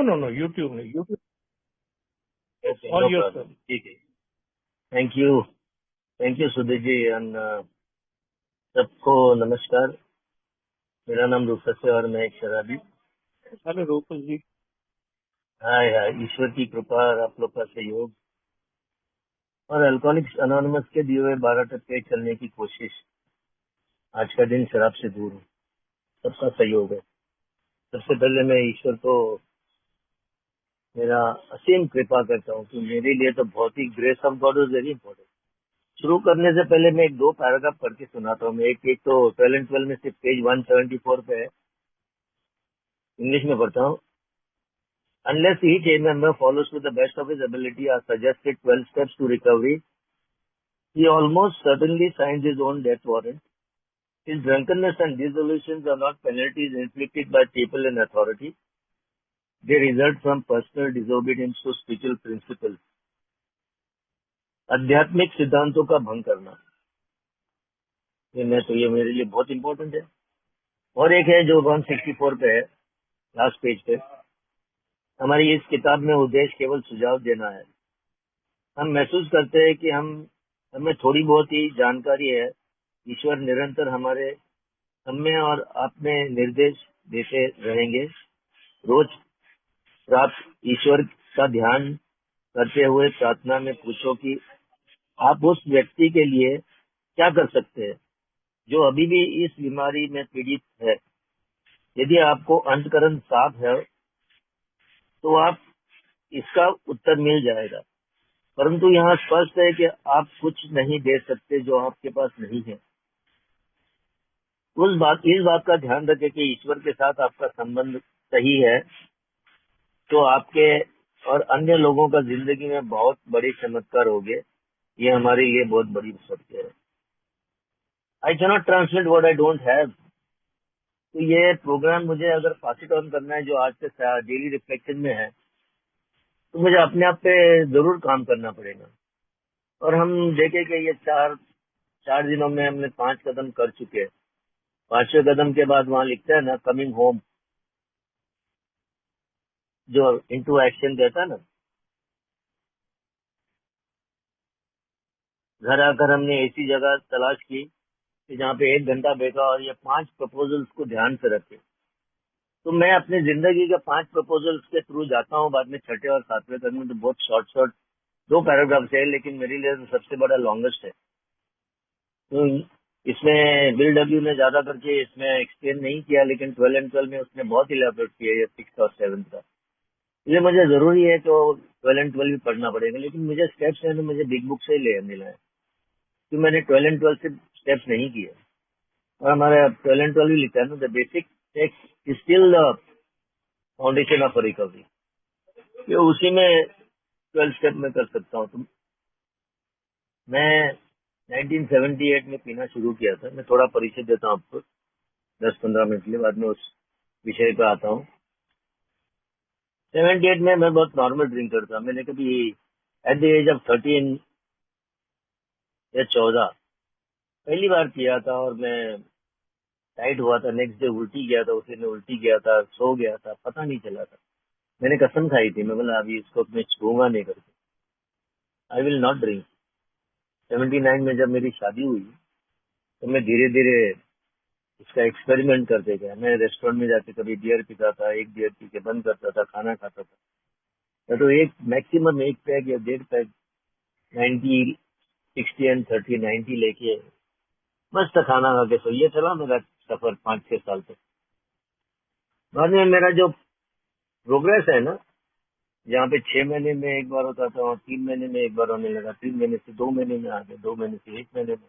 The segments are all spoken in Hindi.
no. YouTube नहीं, YouTube Okay, all no yourself. problem. ठीक है. Thank you Sudhir ji. and सबको नमस्कार. मेरा नाम रूपस है और मैं एक शराबी. हेलो रूपस जी. हाय हाय. ईश्वर की कृपा और आप लोग का सहयोग और अल्कोहलिक्स अनोनिमस के दिए हुए 12 टप्पे चलने की कोशिश. आज का दिन शराब से दूर हूँ. सबका सहयोग है. सबसे पहले मैं ईश्वर को मेरा असीम कृपा करता हूँ कि मेरे लिए तो बहुत ही grace of God is very important. शुरू करने से पहले मैं एक दो पैराग्राफ पढ़ के सुनाता हूँ. मैं एक तो 12 and 12 में से पेज 174 पे है. इंग्लिश में पढ़ता हूँ. Unless each member follows to the best of his ability or suggested 12 steps to recovery, he almost certainly signs his own death warrant. His drunkenness and dissolutions are not penalties inflicted by people in authority. They result from personal disobedience to spiritual principles. आध्यात्मिक सिद्धांतों का भंग करना, ये मेरे लिए बहुत इंपॉर्टेंट है. और एक है जो 164 पे है, लास्ट पेज पे. हमारी इस किताब में उद्देश्य केवल सुझाव देना है. हम महसूस करते हैं कि हमें थोड़ी बहुत ही जानकारी है. ईश्वर निरंतर हमें और आप में निर्देश देते रहेंगे. रोज प्राप्त ईश्वर का ध्यान करते हुए प्रार्थना में पूछो कि आप उस व्यक्ति के लिए क्या कर सकते हैं जो अभी भी इस बीमारी में पीड़ित है. यदि आपको अंतःकरण साफ है तो आप इसका उत्तर मिल जाएगा. परंतु यहाँ स्पष्ट है कि आप कुछ नहीं दे सकते जो आपके पास नहीं है. इस बात का ध्यान रखें कि ईश्वर के साथ आपका संबंध सही है तो आपके और अन्य लोगों का जिंदगी में बहुत बड़ी चमत्कार होंगे. ये हमारे लिए बहुत बड़ी सत्य है. I cannot translate what I don't have. तो ये प्रोग्राम मुझे अगर पास इट ऑन करना है जो आज के डेली रिफ्लेक्शन में है, तो मुझे अपने आप पे जरूर काम करना पड़ेगा. और हम देखें कि ये चार दिनों में हमने 5 कदम कर चुके हैं. 5वें कदम के बाद वहाँ लिखता है ना, कमिंग होम, जो इनटू एक्शन कहता है ना. घर आकर हमने ऐसी जगह तलाश की कि जहाँ पे 1 घंटा बैठा और ये 5 प्रपोजल्स को ध्यान से रखे. तो मैं अपनी जिंदगी के 5 प्रपोजल्स के थ्रू जाता हूँ. बाद में 6ठे और 7वें कदम में तो बहुत शॉर्ट 2 पैराग्राफ है, लेकिन मेरे लिए तो सबसे बड़ा लॉन्गेस्ट है. तो इसमें बिल डब्ल्यू ने ज्यादा करके इसमें एक्सप्लेन नहीं किया, लेकिन 12 and 12 में उसने बहुत इलेबोरेट किया है 6 और 7 का. इसलिए मुझे जरूरी है तो 12 and 12 भी पढ़ना पड़ेगा. लेकिन मुझे स्टेप्स है तो मुझे बिग बुक से ही ले मिला है, तो मैंने 12 and 12 से स्टेप्स नहीं किए. और हमारे 12 and 12 भी लिखा है ना, the basic text is still the foundation of recovery. ये उसी में 12 स्टेप में कर सकता हूँ. तो मैं 1978 में पीना शुरू किया था. मैं थोड़ा परिचय देता हूँ आपको 10-15 मिनट के लिए, बाद में उस विषय पे आता हूँ. 78 में मैं बहुत नॉर्मल ड्रिंकर था. मैंने कभी एट द एज ऑफ 13 या 14 पहली बार किया था और मैं टाइट हुआ था. नेक्स्ट डे उल्टी गया था, उसी ने उल्टी गया था, सो गया था, पता नहीं चला था. मैंने कसम खाई थी, मैं बोला अभी इसको मैं छूंगा नहीं करके, आई विल नॉट ड्रिंक. 79 में जब मेरी शादी हुई तो मैं धीरे धीरे इसका एक्सपेरिमेंट करते गया. मैं रेस्टोरेंट में जाके कभी बियर पीता था, एक बियर पी के बंद करता था, खाना खाता था. तो एक मैक्सिमम 1 पैक या 1.5 पैक 90 60 and 30 90 लेके मस्त खाना खा के. तो ये चला मेरा सफर 5-6 साल तक. बाद में मेरा जो प्रोग्रेस है ना, जहाँ पे 6 महीने में एक बार होता था और 3 महीने में एक बार होने लगा, 3 महीने से 2 महीने में आ गया, 2 महीने से 1 महीने में,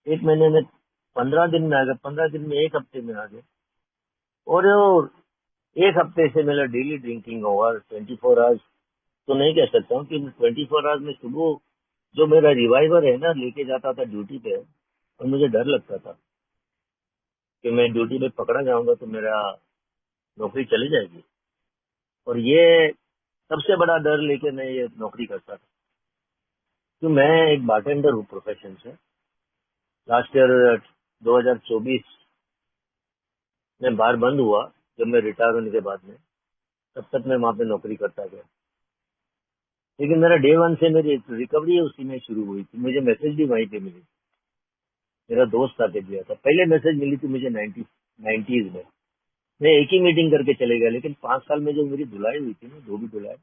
1 महीने में 15 दिन में आ गया, 15 दिन में 1 हफ्ते में आ गया. और 1 हफ्ते से मेरा डेली ड्रिंकिंग ओवर 24 आवर्स. तो नहीं कह सकता हूँ कि 24 आवर्स में सुबह जो मेरा रिवाइवर है ना लेके जाता था ड्यूटी पे, और मुझे डर लगता था कि मैं ड्यूटी पे पकड़ा जाऊंगा तो मेरा नौकरी चली जाएगी. और ये सबसे बड़ा डर लेके मैं ये नौकरी करता था. तो मैं एक बारटेंडर हूँ प्रोफेशन से. लास्ट ईयर 2024 में बार बंद हुआ जब मैं रिटायर होने के बाद में. तब तक मैं वहां पे नौकरी करता गया। लेकिन मेरा डे वन से मेरी रिकवरी उसी में शुरू हुई थी। मुझे मैसेज भी वहीं पे मिली, मेरा दोस्त आके दिया था। पहले मैसेज मिली थी मुझे 90s में। मैं एक ही मीटिंग करके चले गया, लेकिन 5 साल में जो मेरी धुलाई हुई थी ना, धोबी धुलाई,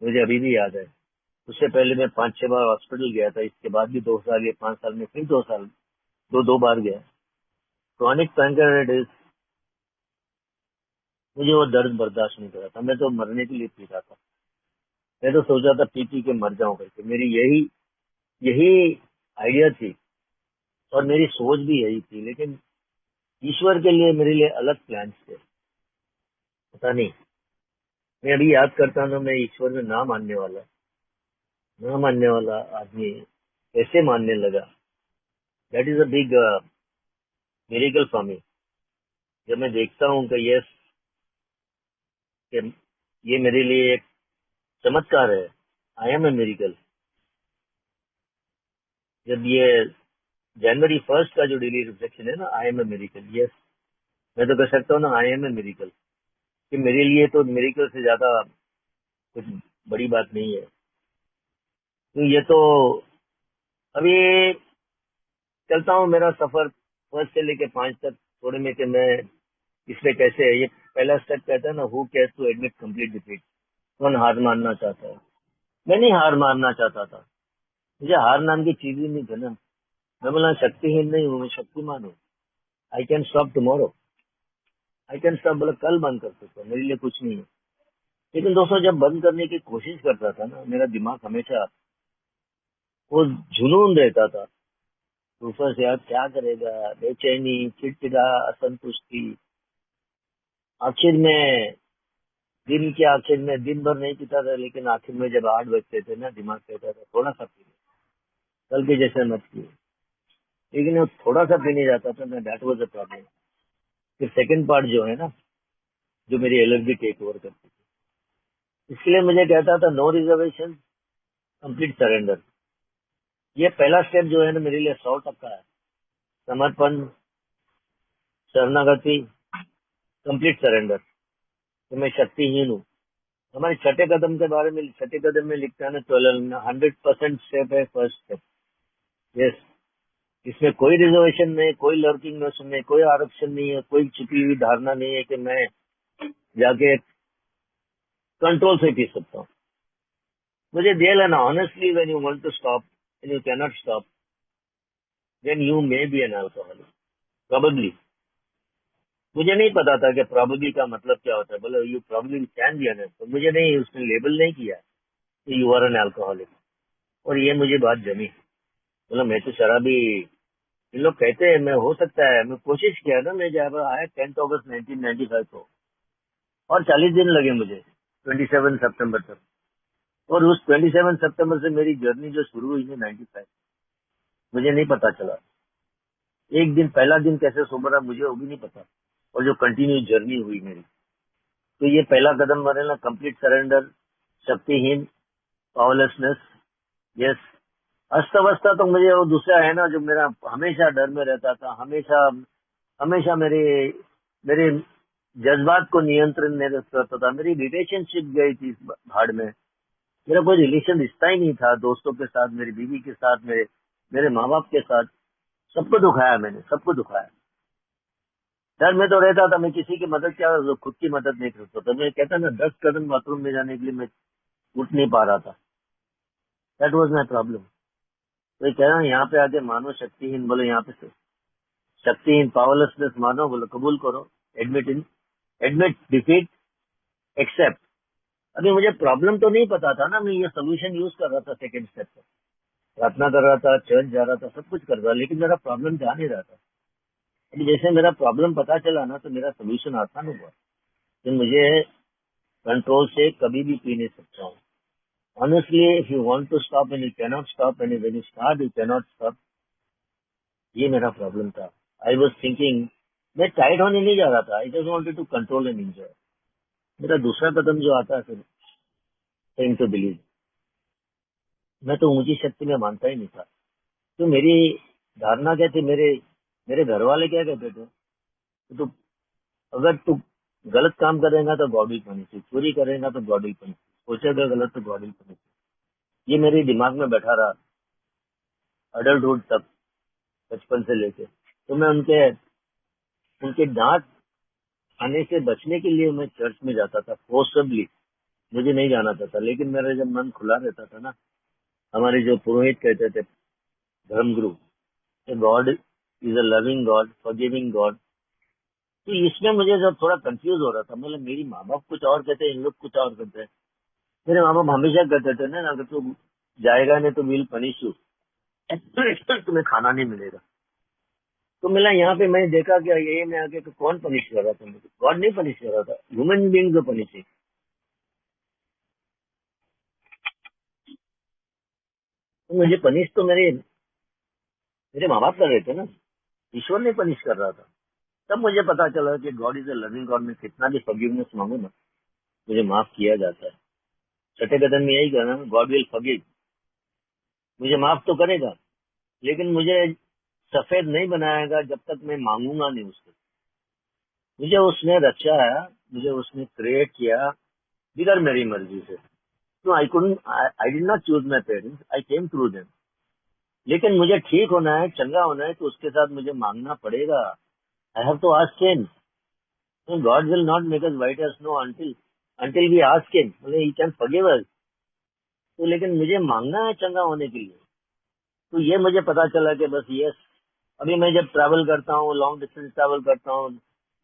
मुझे अभी भी याद है। उससे पहले मैं 5-6 बार हॉस्पिटल गया था, इसके बाद भी 2 साल, ये 5 साल में फिर 2 साल, दो बार गया। क्रॉनिक पैंक्रियाटाइटिस, मुझे वो दर्द बर्दाश्त नहीं कर रहा था। मैं तो मरने के लिए पी रहा था। मैं तो सोचा था पी पी के मर जाऊं करके। मेरी यही यही आइडिया थी और मेरी सोच भी यही थी। लेकिन ईश्वर के लिए मेरे लिए अलग प्लान थे, पता नहीं। मैं अभी याद करता हूँ, मैं ईश्वर में ना मानने वाला आदमी कैसे मानने लगा। That is a big miracle for me. जब मैं देखता हूँ कि ये मेरे लिए एक चमत्कार है, आई एम ए मिरेकल। जब ये जनवरी 1 का जो डेली रिफ्लेक्शन है ना, I am a miracle, yes, मैं तो कह सकता हूँ ना, आई एम ए मिरेकल। कि मेरे लिए तो मिरेकल से ज्यादा कुछ बड़ी बात नहीं है। तो ये तो अभी चलता हूँ मेरा सफर 1 से लेके 5 तक, थोड़े में कि मैं इसमें कैसे है। ये पहला स्टेप कहता है ना, who cares to admit complete defeat. कौन हार मानना चाहता है? मैं नहीं हार मानना चाहता था। मुझे हार नाम की चीज ही नहीं थी ना। मैं बोला शक्तिहीन नहीं हूँ, मैं शक्तिमान हूँ। I can stop tomorrow, I can stop, बोला कल बंद कर सकता हूँ, मेरे लिए कुछ नहीं है। लेकिन दोस्तों, जब बंद करने की कोशिश करता था ना, मेरा दिमाग हमेशा वो जुनून रहता था ऊपर से, यार क्या करेगा, बेचैनी, चिड़चिड़ा, असंतुष्टि। आखिर में दिन के आखिर में दिन भर नहीं पीता था, लेकिन आखिर में जब 8 बजते थे ना, दिमाग कहता था थोड़ा सा पी लो, कल के जैसे मत पियो। लेकिन वो थोड़ा सा पीने जाता था ना, दैट वाज द प्रॉब्लम। फिर सेकंड पार्ट जो है ना, जो मेरी एलर्जी टेक ओवर करती थी, इसलिए मुझे कहता था नो रिजर्वेशन, कंप्लीट सरेंडर। ये पहला स्टेप जो है ना, मेरे लिए 100% है। समर्पण, शरणागति, कंप्लीट सरेंडर। तो मैं शक्तिहीन हूँ। हमारे छठे कदम के बारे में, छठे कदम में लिखता है ना, 100% स्टेप है फर्स्ट स्टेप। यस, इसमें कोई रिजर्वेशन नहीं, कोई लर्किंग नोशन नहीं, कोई आरक्षण नहीं है, कोई छुपी हुई धारणा नहीं है कि मैं जाके कंट्रोल से पी सकता हूँ। मुझे दिया लेना, honestly when you want to stop and you cannot stop, then you may be an alcoholic, probably. मुझे नहीं पता था कि प्रोबेबली का मतलब क्या होता है। बोले you probably can be an, तो मुझे नहीं, उसने लेबल नहीं किया कि यू आर एन अल्कोहलिक। और ये मुझे बात जमी। बोला मैं तो शराबी, इन लोग कहते हैं मैं, हो सकता है, मैं कोशिश किया ना। मैं जब आया 10 अगस्त 1995 को, और 40 दिन लगे मुझे 27 सितंबर तक। और उस 27 सितंबर से मेरी जर्नी जो शुरू हुई है 95, मुझे नहीं पता चला एक दिन, पहला दिन कैसे सोबर रहा मुझे वो भी नहीं पता। और जो कंटिन्यू जर्नी हुई मेरी, तो ये पहला कदम बने ना, कंप्लीट सरेंडर, शक्तिहीन, पावरलेसनेस। यस, अस्तव्यस्ता तो मुझे वो दूसरा है ना, जो मेरा हमेशा डर में रहता था, हमेशा हमेशा मेरे मेरे जज्बात को नियंत्रण में रखता था। मेरी रिलेशनशिप गई थी इस भाड़ में। मेरा कोई रिलेशन रिश्ता ही नहीं था, दोस्तों के साथ, मेरी बीवी के साथ, मेरे मेरे माँ बाप के साथ। सबको दुखाया मैंने, सबको दुखाया। डर में तो रहता था, मैं किसी की मदद क्या, खुद की मदद नहीं कर सकता था। मैं कहता ना, 10 कदम बाथरूम में जाने के लिए मैं उठ नहीं पा रहा था। That was my problem. तो ये कह रहा हूँ, यहाँ पे आके मानो शक्तिहीन, बोले यहाँ पे से शक्तिहीन, पावरलेसनेस मानो, बोले कबूल करो, एडमिट इन, एडमिट डिफीट, एक्सेप्ट। अभी मुझे प्रॉब्लम तो नहीं पता था ना, मैं ये सोल्यूशन यूज कर रहा था सेकंड स्टेप पर। प्रार्थना कर रहा था, चर्च जा रहा था, सब कुछ कर रहा था, लेकिन मेरा प्रॉब्लम जा नहीं रहा था। अभी जैसे मेरा प्रॉब्लम पता चला ना, तो मेरा सोल्यूशन आसान हुआ कि मुझे कंट्रोल से कभी भी पी नहीं सकता हूँ। Honestly, if you want to stop and you cannot stop, and when you start you cannot stop. ये मेरा प्रॉब्लम था। आई वाज थिंकिंग, मैं टाइट होने नहीं जा रहा था, I just wanted to control and enjoy. मेरा दूसरा कदम जो आता है फिर, सेम टू बिलीव। मैं तो ऊंची शक्ति में मानता ही नहीं था। तो मेरी धारणा क्या थी, मेरे मेरे घर वाले क्या कहते थे, तो अगर तू गलत काम करेगा तो गॉड विल पनिश यू, चोरी करेगा तो गॉड विल पनिश यू, सोचेगा गलत तो गॉड विल पनिश यू। ये मेरे दिमाग में बैठा रहा अडल्टहुड तक, बचपन से लेके। तो मैं उनके उनके डांट आने से बचने के लिए मैं चर्च में जाता था फोर्सबली, मुझे नहीं जाना था, लेकिन मेरा जब मन खुला रहता था ना, हमारे जो पुरोहित कहते थे, धर्मगुरु, God is a loving God, forgiving God. तो इसमें मुझे जब थोड़ा कंफ्यूज हो रहा था, मतलब मेरी माँ बाप कुछ और कहते हैं, इन लोग कुछ और कहते हैं। मेरे माँ बाप हमेशा कहते थे ना, अगर तू जाएगा नहीं तो विल पनिश यू, तुम्हें खाना नहीं मिलेगा। तो मिला यहाँ पे मैंने देखा कि ये में आके तो कौन पनिश कर रहा था मुझे, गॉड नहीं पनिश कर रहा था, ह्यूमन बीइंग को पनिश। तो मुझे पनिश तो मेरे मेरे माँ बाप कर रहे थे ना, ईश्वर ने पनिश कर रहा था। तब मुझे पता चला कि God is a loving God, में कितना भी फॉरगिवनेस मांगू ना, मुझे माफ किया जाता है। छठे कदम में यही कहना, गॉड विल फॉरगिव, मुझे माफ तो करेगा, लेकिन मुझे सफेद नहीं बनाएगा जब तक मैं मांगूंगा नहीं उससे। मुझे उसने रचा है, मुझे उसने क्रिएट किया बिगर मेरी मर्जी से। तो I did not choose my parents, I came through them. लेकिन मुझे ठीक होना है, चंगा होना है, तो उसके साथ मुझे मांगना पड़ेगा। I have to ask him. God will not make us white as snow until we ask him, मतलब ही कैन फॉरगिव अस। तो लेकिन मुझे मांगना है चंगा होने के लिए। तो ये मुझे पता चला कि बस यस, अभी मैं जब ट्रैवल करता हूँ, लॉन्ग डिस्टेंस ट्रैवल करता हूँ,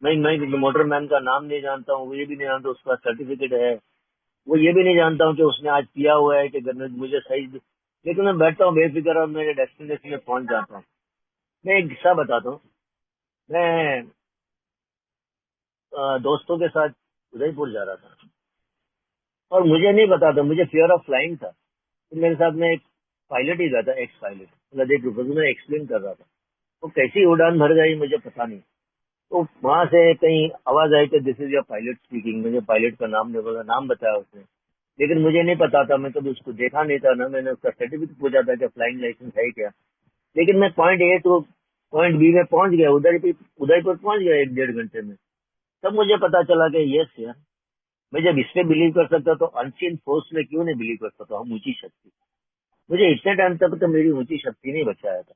मैं मोटरमैन का नाम नहीं जानता हूँ, वो ये भी नहीं जानता उसका सर्टिफिकेट है, वो ये भी नहीं जानता हूँ कि उसने आज पिया हुआ है कि घर में, मुझे सही। लेकिन मैं बैठता हूँ बेफिक्र और मेरे डेस्टिनेशन में पहुंच जाता हूँ। मैं एक किस्सा बताता हूँ। मैं दोस्तों के साथ उदयपुर जा रहा था, और मुझे नहीं पता था, मुझे फियर ऑफ फ्लाइंग था। तो मेरे साथ में एक पायलट ही गया था, एक्स पायलट, मतलब एक रुपये में एक्सप्लेन कर रहा था। तो कैसी उड़ान भर गई मुझे पता नहीं। तो वहां से कहीं आवाज आई कि this is your pilot speaking. मुझे पायलट का नाम नहीं बोला, नाम बताया उसने, लेकिन मुझे नहीं पता था, मैं कभी उसको देखा नहीं था ना, मैंने उसका सर्टिफिकेट पूछा था कि फ्लाइंग लाइसेंस है क्या। लेकिन मैं point A to point B में पहुंच गया, उदयपुर पहुंच गया 1-1.5 घंटे में। तब मुझे पता चला कि यस यार, मैं जब इसमें बिलीव कर सकता तो अनसीन फोर्स में क्यों नहीं बिलीव कर सकता हूँ, ऊंची शक्ति। मुझे इतने टाइम तक तो मेरी ऊंची शक्ति नहीं बचाया था।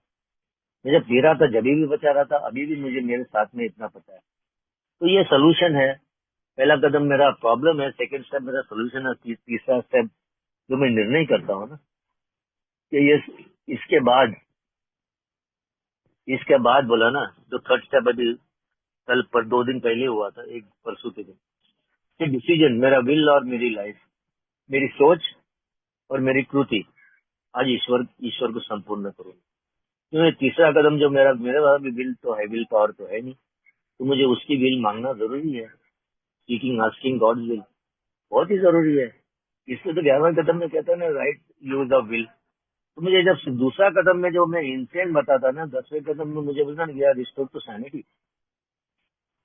मैं जब पी रहा था जब भी बचा रहा था, अभी भी मुझे मेरे साथ में इतना पता है। तो ये सोल्यूशन है। पहला कदम मेरा प्रॉब्लम है, सेकंड स्टेप मेरा सोल्यूशन है, तीसरा स्टेप जो मैं निर्णय करता हूँ ना कि ये इसके बाद इसके बाद बोला ना, जो थर्ड स्टेप अभी कल पर 2 दिन पहले हुआ था, एक परसों के दिन, कि डिसीजन, मेरा विल और मेरी लाइफ, मेरी सोच और मेरी कृति, आज ईश्वर ईश्वर को संपूर्ण करूँ। क्योंकि तीसरा कदम जो मेरे पास भी विल तो है, विल पावर तो है नहीं, तो मुझे उसकी विल मांगना जरूरी है। सीकिंग आस्किंग गॉड विल बहुत ही जरूरी है। इसलिए तो 11वें कदम में कहता है ना, राइट यूज ऑफ विल। तो मुझे जब दूसरा कदम में जो मैं इंसेंट बताता ना, 10वें कदम में मुझे बोलना गया restore to sanity,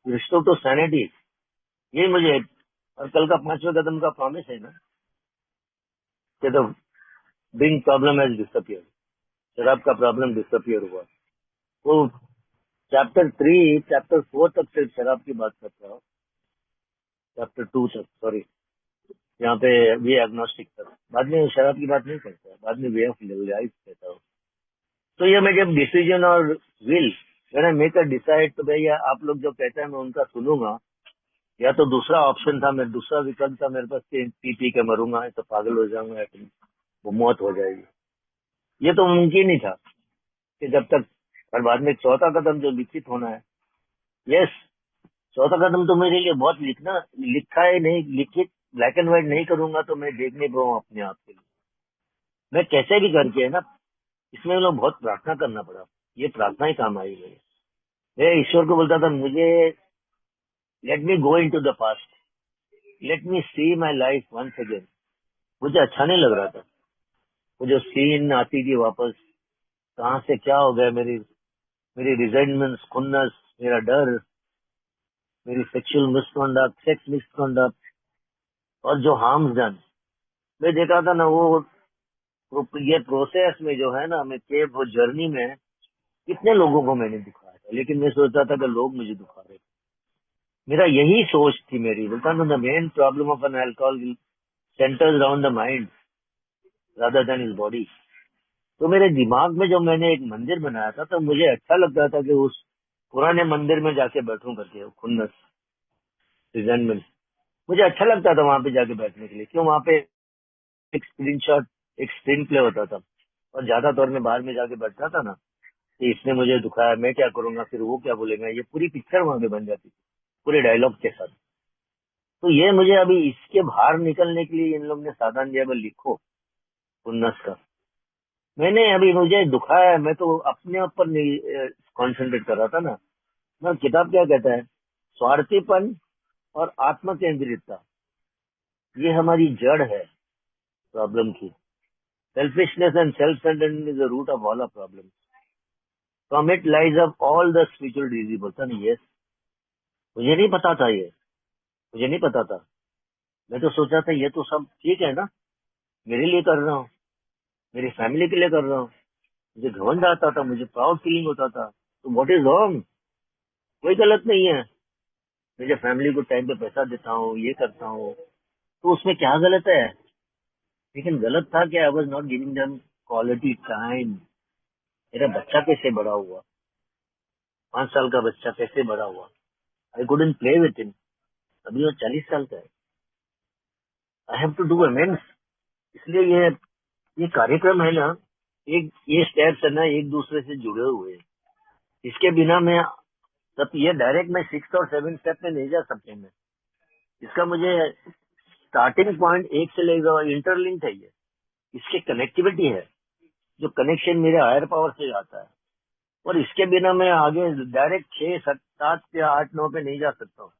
restore to sanity, ये मुझे। और कल का 5वें कदम का प्रॉमिस है ना कि the big problem has disappear, शराब का प्रॉब्लम डिसअपियर हुआ। वो चैप्टर 4 तक सिर्फ शराब की बात करता हूँ, चैप्टर 2 तक, सॉरी, यहाँ पे वे एग्नोस्टिक तक, बाद में शराब की बात नहीं करता है, बाद में वे ऑफ लाइफ कहता हूँ। तो ये मैं जब डिसीजन और विल, मैंने मेक अ डिसाइड, तो भैया आप लोग जो कहते हैं मैं उनका सुनूंगा। या तो दूसरा ऑप्शन था, मैं दूसरा विकल्प था मेरे पास कि पी के मरूंगा, तो पागल हो जाऊंगा, या फिर वो मौत हो जाएगी। ये तो मुमकिन ही था कि जब तक। और बाद में चौथा कदम जो लिखित होना है, यस, चौथा कदम तो मेरे लिए बहुत लिखा है नहीं, लिखित ब्लैक एंड व्हाइट नहीं करूंगा तो मैं देख नहीं पाऊंगा अपने आप के लिए। मैं कैसे भी करके है ना, इसमें लोग बहुत प्रार्थना करना पड़ा, ये प्रार्थना ही काम आई मेरी। मैं ईश्वर को बोलता था, मुझे let me go into the past, let me see my life once again. मुझे अच्छा नहीं लग रहा था, वो जो सीन आती थी वापस, कहाँ से क्या हो गया, मेरी मेरी रिजेंटमेंट, खुन्नस, मेरा डर, मेरी सेक्सुअल मिसकॉन्डक्ट, सेक्स मिसकॉन्डक्ट, और जो हार्म्स डन, मैं देखा था ना ये प्रोसेस में जो है ना, मैं के वो जर्नी में कितने लोगों को मैंने दिखाया था, लेकिन मैं सोचता था कि लोग मुझे दिखा रहे थे। मेरा यही सोच थी मेरी, बोलता ना the main problem of an alcohol centres around the mind rather than is body. तो मेरे दिमाग में जब मैंने एक मंदिर बनाया था तो मुझे अच्छा लगता था कि उस पुराने मंदिर में जाके बैठूं करके, खुन्नस, रिजेंटमेंट, मुझे अच्छा लगता था वहां पे जाके बैठने के लिए। क्यों? वहां पे एक स्क्रीन शॉट, एक स्क्रीन प्ले होता था, और ज्यादा तौर में बाहर में जाके बैठता था ना कि इसने मुझे दुखाया, मैं क्या करूंगा, फिर वो क्या बोलेगा, ये पूरी पिक्चर वहां पे बन जाती थी पूरे डायलॉग के साथ। तो ये मुझे अभी इसके बाहर निकलने के लिए इन लोग ने साधन दिया, बोल लिखो खुन्नस का। मैंने अभी, मुझे दुखा है, मैं तो अपने ऊपर कॉन्सेंट्रेट कर रहा था ना। ना किताब क्या कहता है, स्वार्थीपन और आत्म केंद्रितता, ये हमारी जड़ है प्रॉब्लम की। Selfishness and self centred is the root of all our problem. From it lies of all the spiritual disease. बोलता नहीं, यस, मुझे नहीं पता था ये, मुझे नहीं पता था। मैं तो सोचा था ये तो सब ठीक है ना, मेरे लिए कर रहा हूँ, मेरी फैमिली के लिए कर रहा हूँ। मुझे घमंड आता था, मुझे प्राउड फीलिंग होता था। तो व्हाट इज रॉन्ग? कोई गलत नहीं है। मेरे फैमिली को टाइम पे पैसा देता हूँ, ये करता हूँ, तो उसमें क्या गलत है? लेकिन गलत था कि I was not giving them quality time. मेरा बच्चा कैसे बड़ा हुआ, 5 साल का बच्चा कैसे बड़ा हुआ, I couldn't play with him. अभी वो 40 साल का है। I have to do amends. इसलिए ये कार्यक्रम है ना, एक ये स्टेप्स है ना, एक दूसरे से जुड़े हुए हैं। इसके बिना मैं, तब ये डायरेक्ट मैं 6 और 7 स्टेप में नहीं जा सकते मैं। इसका मुझे स्टार्टिंग पॉइंट एक से लेकर इंटरलिंक है ये, इसकी कनेक्टिविटी है, जो कनेक्शन मेरे हायर पावर से आता है। और इसके बिना मैं आगे डायरेक्ट 6, 7 या 8, 9 पे नहीं जा सकता हूँ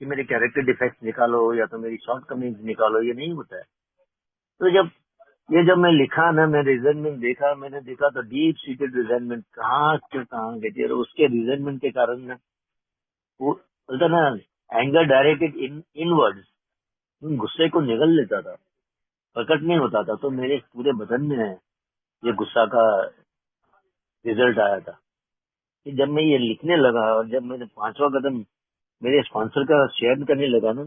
कि मेरे कैरेक्टर डिफेक्ट निकालो या तो मेरी शॉर्ट कमिंग्स निकालो, ये नहीं होता है। तो जब मैं लिखा ना, मैं रिजेंटमेंट देखा, मैंने देखा तो डीप सीटेड रिजेंटमेंट कहाँ से कहाँ गई थी। और उसके रिजेंटमेंट के कारण ना, वो बोलता ना, एंगर डायरेक्टेड इनवर्ड्स, गुस्से को निगल लेता था, प्रकट नहीं होता था। तो मेरे पूरे बदन में ये गुस्सा का रिजल्ट आया था कि जब मैं ये लिखने लगा और जब मैंने 5वां कदम मेरे स्पॉन्सर का शेयर करने लगा ना,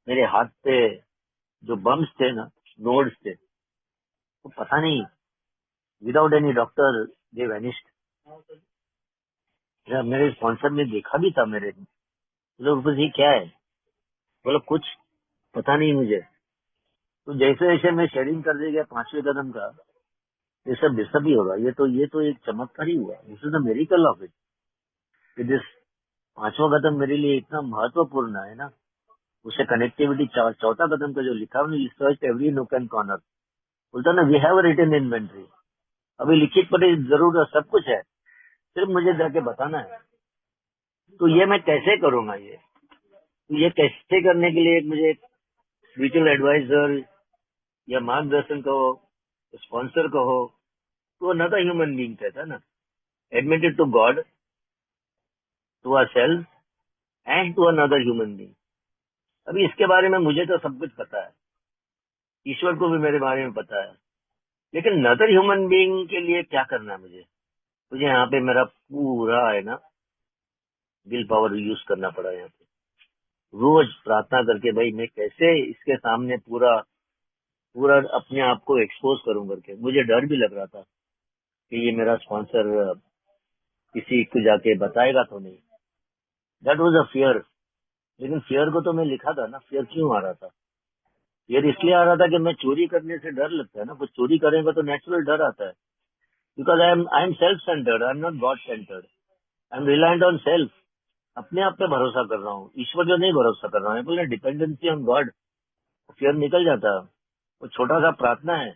मेरे हाथ पे जो बम्स थे ना, नोड्स थे, तो पता नहीं, विदाउट एनी डॉक्टर दे वैनिश्ड। मेरे स्पॉन्सर ने देखा भी था मेरे, लोग ये क्या है, बोला कुछ पता नहीं मुझे। तो जैसे जैसे मैं शेयरिंग कर दे गया 5वें कदम का, ये सब डिस्टर्ब ही होगा। ये तो एक चमत्कार ही हुआ। This is the miracle of it. This 5वां कदम मेरे लिए इतना महत्वपूर्ण है ना, उसे कनेक्टिविटी। चौथा कदम का जो लिखा हमने, रिसर्च एवरी नोक एंड कॉर्नर, बोलता ना, वी हैव रिटन इन्वेंट्री, अभी लिखित पर जरूर सब कुछ है, सिर्फ मुझे जाके बताना है। तो ये मैं कैसे करूंगा? ये कैसे करने के लिए मुझे स्पिरिचुअल एडवाइजर या मार्गदर्शन कहो, स्पॉन्सर कहो, तो अनदर ह्यूमन बीइंग कहता है ना, admitted to God, to our self and to another human being. अभी इसके बारे में मुझे तो सब कुछ पता है, ईश्वर को भी मेरे बारे में पता है, लेकिन अनदर ह्यूमन बीइंग के लिए क्या करना है मुझे यहाँ पे मेरा पूरा है ना विल पावर यूज करना पड़ा यहाँ पे। रोज प्रार्थना करके, भाई मैं कैसे इसके सामने पूरा पूरा अपने आप को एक्सपोज करूं करके। मुझे डर भी लग रहा था कि ये मेरा स्पॉन्सर किसी को जाके बताएगा तो नहीं, दैट वाज अ फियर। लेकिन फियर को तो मैं लिखा था ना, फियर क्यों आ रहा था? फियर इसलिए आ रहा था कि मैं चोरी करने से डर लगता है ना, कुछ चोरी करेंगे तो नेचुरल डर आता है। Because I am self centred, I am not God centred, I am reliant on self. अपने आप पे भरोसा कर रहा हूँ, ईश्वर जो नहीं भरोसा कर रहा हूँ, बोले डिपेंडेंसी ऑन गॉड, फियर निकल जाता है। वो छोटा सा प्रार्थना है,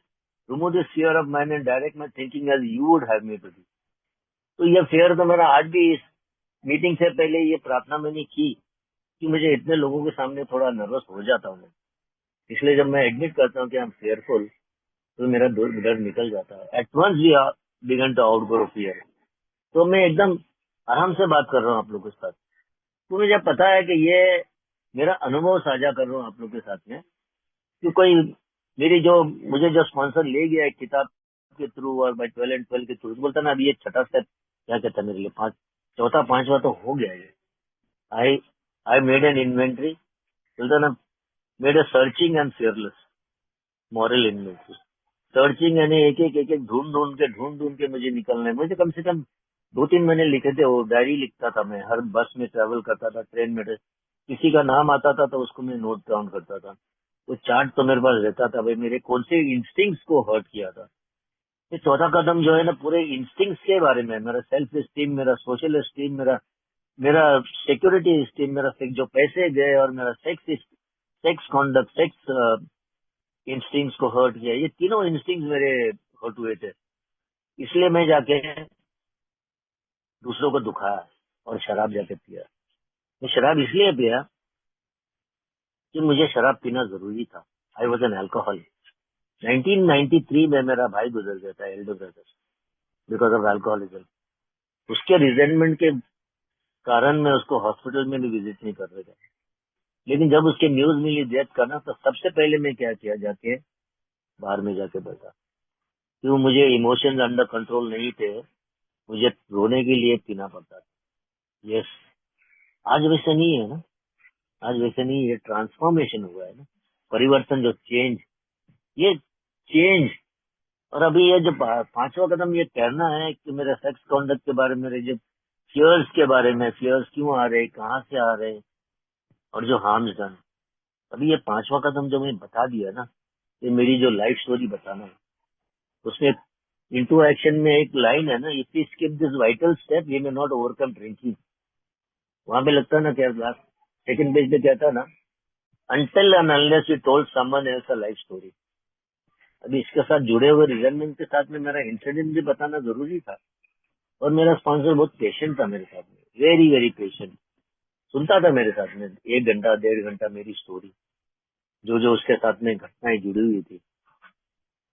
remove this fear of mind and direct my thinking as you would have me to do. तो ये फियर तो मेरा आज भी, इस मीटिंग से पहले ये प्रार्थना मैंने की कि मुझे इतने लोगों के सामने थोड़ा नर्वस हो जाता हूँ मैं। इसलिए जब मैं एडमिट करता हूँ कि आई एम फेयरफुल, तो मेरा डर निकल जाता है। At once we begin to outgrow fear. तो मैं एकदम आराम से बात कर रहा हूँ आप लोगों के साथ, तो मुझे पता है कि ये मेरा अनुभव साझा कर रहा हूँ आप लोग के साथ में। कि कोई मेरी जो मुझे जो स्पॉन्सर ले गया एक किताब के थ्रू और बाई 12 एंड 12 के थ्रू, बोलता ना अभी ये छठा स्टेप क्या कहता है मेरे लिए, चौथा 5वां तो हो गया ये। आई I made an inventory. बोलता ना, made a searching and fearless moral inventory. Searching यानी एक एक ढूंढ के मुझे निकलना है. मुझे कम से कम 2-3 महीने लिखे थे. वो डायरी लिखता था मैं. हर बस में ट्रेवल करता था, ट्रेन में किसी का नाम आता था तो उसको मैं नोट डाउन करता था. वो चार्ट तो मेरे पास रहता था भाई, मेरे कौन से इंस्टिंक्ट्स को हर्ट किया था. ये चौथा कदम जो है ना, पूरे इंस्टिंक्ट्स के बारे में. मेरा सेल्फ स्टीम, मेरा सोशल स्टीम, मेरा मेरा सिक्योरिटी स्टीम, मेरा जो पैसे गए, और मेरा सेक्स कॉन्डक्ट, सेक्स इंस्टिंक्ट्स को हर्ट किया. ये तीनों इंस्टिंक्ट्स मेरे हर्ट हुए थे. इसलिए मैं जाके दूसरों को दुखाया और शराब जाके पिया. मैं शराब इसलिए पिया कि मुझे शराब पीना जरूरी था. I was an alcoholic. 1993 में मेरा भाई गुजर गया था, Elder brother, because of alcoholism. उसके रिजेंटमेंट के कारण मैं उसको हॉस्पिटल में भी विजिट नहीं कर रहा था. लेकिन जब उसके न्यूज मिली डेथ का ना, तो सबसे पहले मैं क्या किया, जाके बाहर में जाके बैठा. क्यों, मुझे इमोशंस अंडर कंट्रोल नहीं थे. मुझे रोने के लिए पीना पड़ता था. यस, आज वैसे नहीं है ना. आज वैसे नहीं. ये ट्रांसफॉर्मेशन हुआ है ना, परिवर्तन, जो चेंज, ये चेंज. और अभी ये जो पांचवा कदम ये कहना है कि मेरे सेक्स कॉन्डक्ट के बारे में, मेरे जो फियर्स के बारे में, फियर्स क्यों आ रहे, कहाँ से आ रहे, और जो हार्म्स डन. अभी ये पांचवा कदम जो मैं बता दिया ना, ये मेरी जो लाइफ स्टोरी बताना है. उसमें इनटू एक्शन में एक लाइन है ना, if you skip this vital step we may not overcome drinking. वहां पे लगता है ना, क्या लास्ट सेकंड पेज पे कहता है ना, until and unless you told someone else a life story. अभी इसके साथ जुड़े हुए रिजल्ट के साथ में मेरा इंसिडेंट भी बताना जरूरी था. और मेरा स्पॉन्सर बहुत पेशेंट था मेरे साथ में, वेरी वेरी पेशेंट. सुनता था मेरे साथ में 1 घंटा 1.5 घंटा मेरी स्टोरी, जो जो उसके साथ में घटनाएं जुड़ी हुई थी.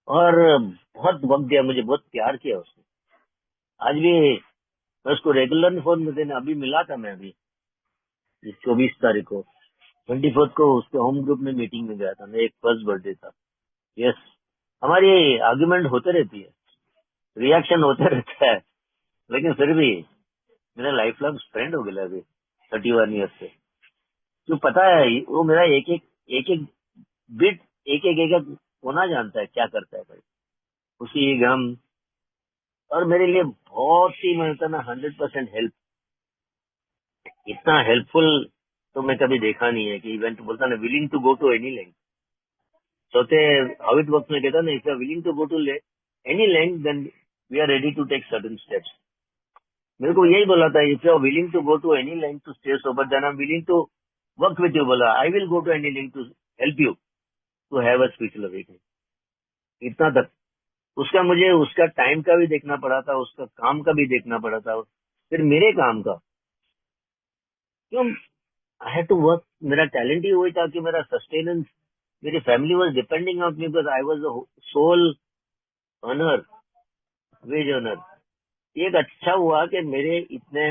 और बहुत वक्त दिया मुझे, बहुत प्यार किया उसने. आज भी मैं उसको रेगुलर फोन में देने, अभी मिला था मैं, अभी 24 तारीख को, 24 को उसके होम ग्रुप में मीटिंग में गया था मैं. एक फर्स्ट बर्थडे था. यस, हमारी आर्ग्यूमेंट होते रहती है, रिएक्शन होते रहता है, लेकिन फिर भी मेरा लाइफ लॉन्ग फ्रेंड हो गया अभी 31 ईयर से. जो पता है, वो मेरा एक एक बिट, एक कोना जानता है क्या करता है भाई, खुशी गम. और मेरे लिए बहुत ही, मैं कहता ना, 100% हेल्प. इतना हेल्पफुल तो मैं कभी देखा नहीं है. कि इवेंट बोलता ना, willing to go to any length. चौथे हाउ इट वर्क्स में कहता ना, if you are willing to go to any length then we are ready to take certain steps. मेरे को यही बोला था, if you are willing to go to any length to stay sober then I am willing to work with you. बोला, I will go to any length to help you to have a spiritual awakening. इतना तक. उसका मुझे उसका टाइम का भी देखना पड़ा था, उसका काम का भी देखना पड़ा था, फिर मेरे काम का. क्यों, आई हैव टू वर्क. मेरा टैलेंट ही वही था कि मेरा सस्टेनेंस, मेरी family was depending on me because I was the sole earner, wage earner. एक अच्छा हुआ कि मेरे इतने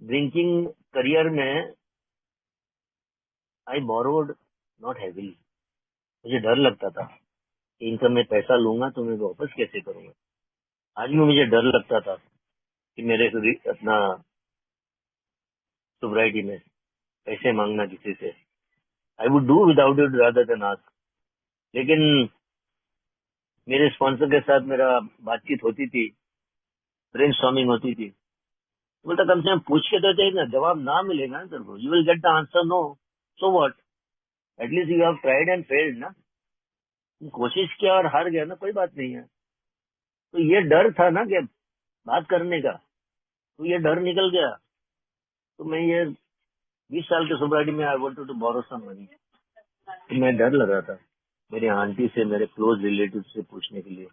ड्रिंकिंग करियर में आई बोरोड नॉट हैवीली. मुझे डर लगता था कि इनकम में पैसा लूंगा तो मैं वापस कैसे करूंगा. आज में मुझे डर लगता था कि मेरे को अपना सोब्राइटी में पैसे मांगना किसी से. I would do without it rather than ask. लेकिन मेरे स्पॉन्सर के साथ मेरा बातचीत होती थी, ब्रेन स्टॉर्मिंग होती थी. बोलता, कम से कम पूछ के देते ना, जवाब ना मिलेगा ना तेरे को, you will get the answer no, so what, at least you have tried and failed ना. कोशिश किया और हार गया ना, कोई बात नहीं है. तो ये डर था ना कि बात करने का, तो ये डर निकल गया. तो मैं ये 20 साल के सोसाइटी में I wanted to borrow some money. तो मैं डर लगा था मेरी आंटी से, मेरे क्लोज रिलेटिव से पूछने के लिए.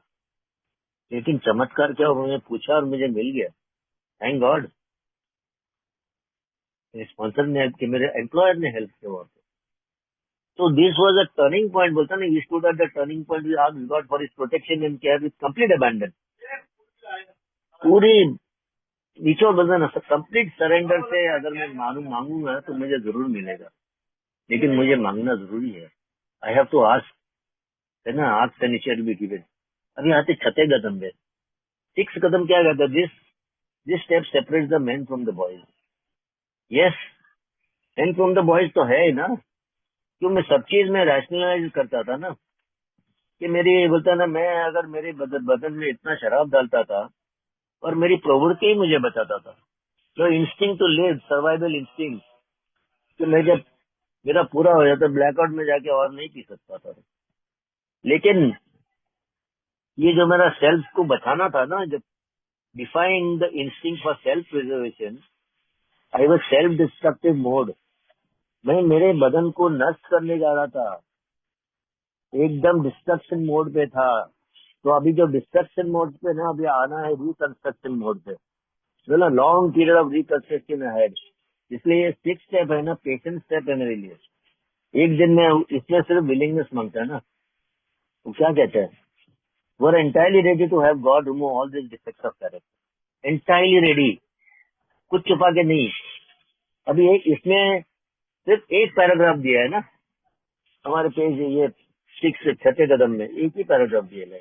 लेकिन चमत्कार क्या, उन्होंने पूछा और मुझे मिल गया. Thank God. मेरे स्पॉन्सर ने हेल्प किया, मेरे एम्प्लॉयर ने हेल्प किया वहाँ पे. तो this was a turning point. बोलता ना, we stood at the turning point, we asked God for his protection and care with complete abandon. पूरी नीचो बदन, कंप्लीट सरेंडर से अगर मैं मांगूंगा तो मुझे जरूर मिलेगा. लेकिन मुझे मांगना जरूरी है. आई हैव टू आस्क, है ना, ask and it shall be given. अभी आते छठे कदम पे. 6 कदम क्या कहता है, this step separates the man from the boys. Yes, and from the boys तो है ही ना, क्यों मैं सब चीज में रैशनलाइज करता था ना, कि मेरी बोलता ना, मैं अगर मेरे बदन में इतना शराब डालता था और मेरी प्रवृत्ति ही मुझे बताता था, तो instinct to live, survival instinct, कि मैं जब मेरा पूरा हो जाता ब्लैकआउट में जाके और नहीं पी सकता था। लेकिन ये जो मेरा सेल्फ को बचाना था ना, जब defying the instinct for self preservation, I was self destructive mode. मैं मेरे बदन को नष्ट करने जा रहा था, एकदम डिस्ट्रक्शन मोड पे था। तो अभी जो डिस्ट्रक्शन मोड पे ना, अभी आना है रिकंस्ट्रक्शन मोड पे, जो ना long period of reconstruction ahead. इसलिए ये 6 स्टेप है ना, पेशेंस स्टेप है मेरे लिए। एक दिन में इसमें सिर्फ विलिंगनेस मांगता है ना, वो क्या कहता है, वो are entirely ready to have God remove all this defects of character, entirely ready, कुछ छुपा के नहीं। अभी एक इसमें सिर्फ एक पैराग्राफ दिया है ना हमारे पेज, ये 6 छठे कदम में एक ही पैराग्राफ दिया है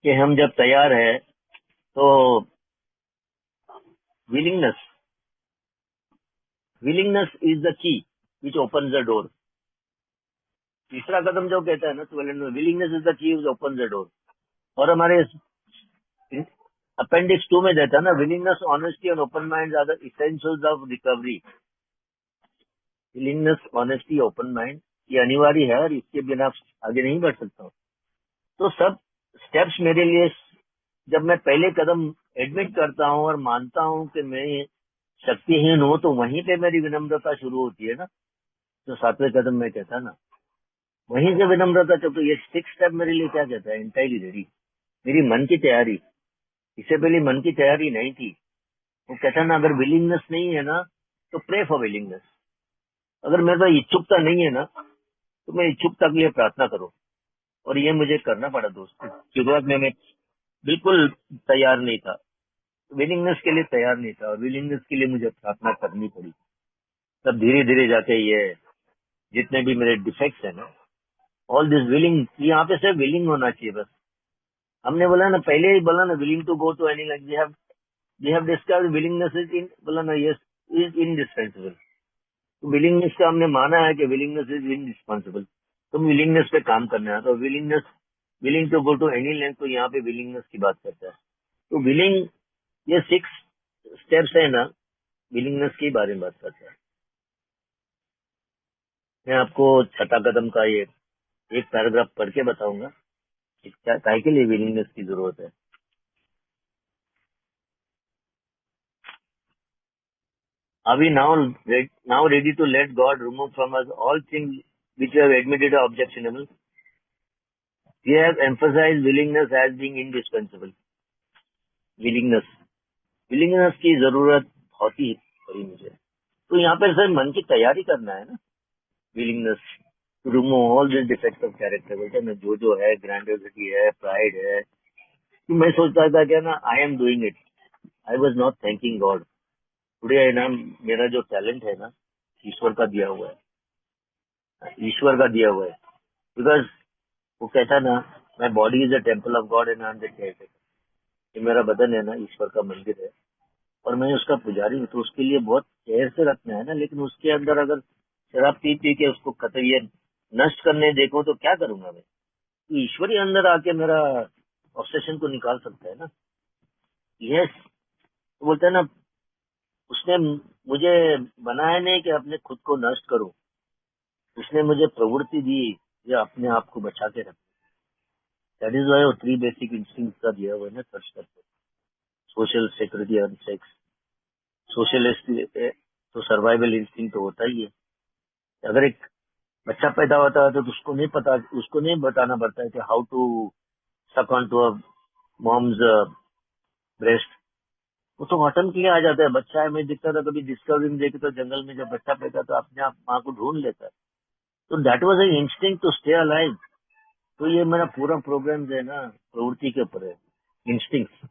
कि हम जब तैयार है तो willingness, willingness is the key which open the door. तीसरा कदम जो कहता है ना, 12 willingness is the key which open the door. और हमारे अपेंडिक्स 2 में देता है ना, willingness, honesty and open mind are the essentials of recovery. Willingness, honesty, open mind, ये अनिवार्य है और इसके बिना आप आगे नहीं बढ़ सकता हूँ। तो सब स्टेप्स मेरे लिए, जब मैं पहले कदम एडमिट करता हूँ और मानता हूँ कि मैं शक्तिहीन हूँ, तो वहीं पे मेरी विनम्रता शुरू होती है ना, जो 7वें कदम में कहता ना, वहीं से विनम्रता। तो ये 6 स्टेप मेरे लिए क्या कहता है, एंटायरली रेडी, मेरी मन की तैयारी। इससे पहले मन की तैयारी नहीं थी। वो कहता ना, अगर विलिंगनेस नहीं है ना तो प्रे फॉर विलिंगनेस। अगर मेरे पास इच्छुकता नहीं है ना, तो मैं इच्छुकता के लिए प्रार्थना करूँ। और ये मुझे करना पड़ा दोस्त। शुरुआत में मैं बिल्कुल तैयार नहीं था, विलिंगनेस के लिए तैयार नहीं था, और विलिंगनेस के लिए मुझे प्रार्थना करनी पड़ी। तब धीरे धीरे जाके ये जितने भी मेरे डिफेक्ट्स है ना, ऑल दिस विलिंग, यहाँ पे सिर्फ विलिंग होना चाहिए बस। हमने बोला ना, पहले ही बोला ना, willing to go to any like, we have discussed willingness is in, बोला ना, यस, इज इनडिस्पेंसिबल। तो विलिंगनेस का हमने माना है कि विलिंगनेस इज इनडिस्पेंसिबल। तुम विलिंगनेस पे काम करना है, तो willingness, willing to go to any length, तो यहाँ पे विलिंगनेस की बात करता है। तो विलिंग, ये 6 स्टेप्स है ना, विलिंगनेस के बारे में बात करता है। मैं आपको छठा कदम का ये एक पैराग्राफ पढ़ के बताऊंगा कि क्या, काहे के लिए विलिंगनेस की जरूरत है। Are we now ready to let God remove from us all things which we have admitted are objectionable? We have emphasized willingness as being indispensable. Willingness, willingness की जरूरत बहुत ही पड़ी मुझे। तो यहाँ पर सर मन की तैयारी करना है ना, willingness to remove all this defects of character. बेटा मैं जो है, ग्रैंडियोसिटी है, प्राइड है, तो मैं सोचता था क्या ना, I am doing it, I was not thanking God. Today है ना, मेरा जो टैलेंट है ना, ईश्वर का दिया हुआ है, ईश्वर का दिया हुआ है। बिकॉज वो कहता ना, my body is a temple of God and I am the caretaker. ये मेरा बदन है ना, ईश्वर का मंदिर है और मैं उसका पुजारी हूँ। तो उसके लिए बहुत केयर से रखना है ना। लेकिन उसके अंदर अगर शराब पी पी के उसको कतई नष्ट करने देखो तो क्या करूंगा मैं। तो ईश्वर ही अंदर आके मेरा ऑब्सेशन को निकाल सकता है ना। यस, तो बोलते हैं ना, उसने मुझे बनाया नहीं कि अपने खुद को नष्ट करूं, उसने मुझे प्रवृत्ति दी जो अपने आप को बचा के रखे। दैट इज वाई वो 3 बेसिक इंस्टिंक्ट का दिया हुआ है ना, सर्च करते, social, security and sex. Social तो सर्वाइवल इंस्टिंक्ट तो होता ही है। अगर एक बच्चा पैदा होता है तो उसको नहीं पता, उसको नहीं बताना पड़ता है कि how to suck on to a mom's breast. वो तो ऑटोमेटिकली आ जाता है। बच्चा है, मैं दिखता था कभी डिस्कवरी में देखे तो जंगल में जब बच्चा पैदा तो अपने आप माँ को ढूंढ लेता है। तो that was an instinct to stay alive. तो ये मेरा पूरा प्रोग्राम जो है ना, प्रवृत्ति के ऊपर है, इंस्टिंक्ट।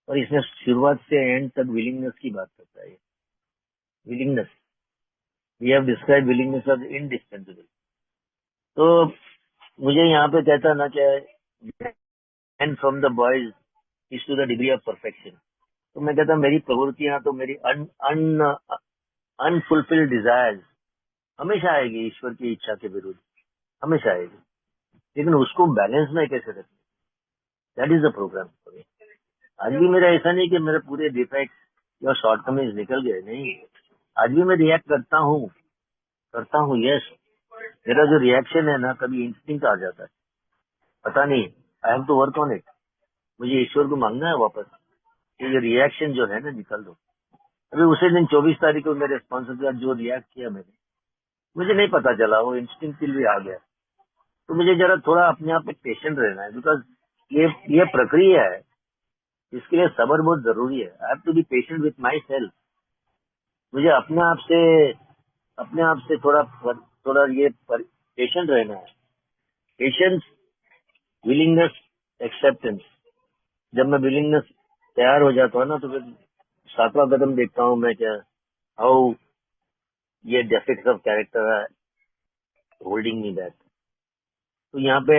और इसमें शुरुआत से एंड तक विलिंगनेस की बात करता है। Willingness, we have describe willingness as indispensable. तो मुझे यहाँ पे कहता ना कि and from the boys is to the degree of perfection. तो मैं कहता मेरी प्रवृत्तियां तो मेरी अनफुलफिल्ड डिजायर्स हमेशा आएगी ईश्वर की इच्छा के विरुद्ध, हमेशा आएगी, लेकिन उसको बैलेंस में कैसे रखें, दैट इज द प्रोग्राम। आज भी मेरा ऐसा नहीं कि मेरे पूरे डिफेक्ट या शॉर्टकमिंग्स निकल गए, नहीं, आज भी मैं रिएक्ट करता हूँ यस। मेरा जो रिएक्शन है ना, कभी इंस्टिंक्ट आ जाता है, पता नहीं, I have to work on it. मुझे ईश्वर को मांगना है वापस कि ये रिएक्शन जो है ना निकल दो। अभी उसी दिन 24 तारीख को मेरे स्पॉन्सर के साथ जो रिएक्ट किया मैंने, मुझे नहीं पता चला, वो इंस्टिंक्टिव भी आ गया। तो मुझे जरा थोड़ा अपने आप में पेशेंट रहना है, बिकॉज ये प्रक्रिया है, इसके लिए सब्र बहुत जरूरी है। I have to be patient with my self. मुझे अपने आप से थोड़ा ये पेशेंट रहना है। Patience, willingness, acceptance. जब मैं विलिंगनेस तैयार हो जाता हूँ ना, तो फिर 7वां कदम देखता हूँ मैं, क्या हाउ ये डेफिक्ट्स ऑफ कैरेक्टर है होल्डिंग मी बैक। तो यहाँ पे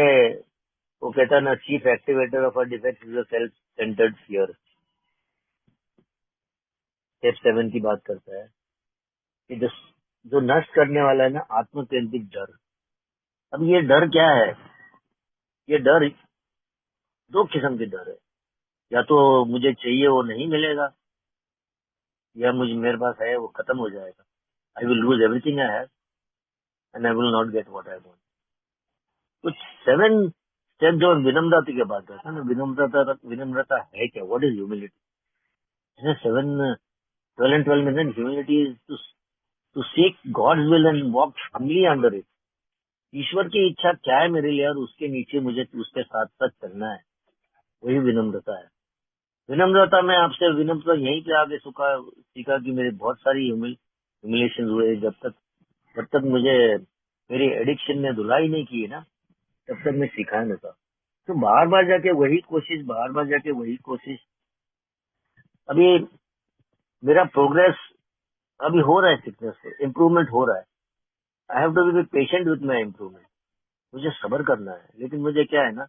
वो कहता है ना, chief activator of a defect is a self centred fear. Step 7 की बात करता है कि जो नष्ट करने वाला है ना, आत्मकेंद्रित डर। अब ये डर क्या है? ये डर दो किस्म के डर है। या तो मुझे चाहिए वो नहीं मिलेगा, या मुझे मेरे पास है वो खत्म हो जाएगा। I will lose everything I have and I will not get what I want. कुछ 7 स्टेप जो विनम्रता की बात करता है ना, विनम्रता है क्या? What is humility? 7, 12 and 12 में humility is to seek God's will and walk humbly under it. ईश्वर की इच्छा क्या है मेरे लिए, और उसके नीचे मुझे उसके साथ साथ चलना है, वही विनम्रता है। विनम्रता में आपसे विनम्रता यहीं पे आगे सीखा कि मेरे बहुत सारी ह्यूमिलेशन हुए। जब तक मुझे मेरी एडिक्शन ने धुलाई नहीं की है ना, तब तक मैं सीखा नहीं था। तो बार बार जाके वही कोशिश। अभी मेरा प्रोग्रेस अभी हो रहा है, सिकनेस से इम्प्रूवमेंट हो रहा है। I have to be patient with my improvement. मुझे सब्र करना है, लेकिन मुझे क्या है ना,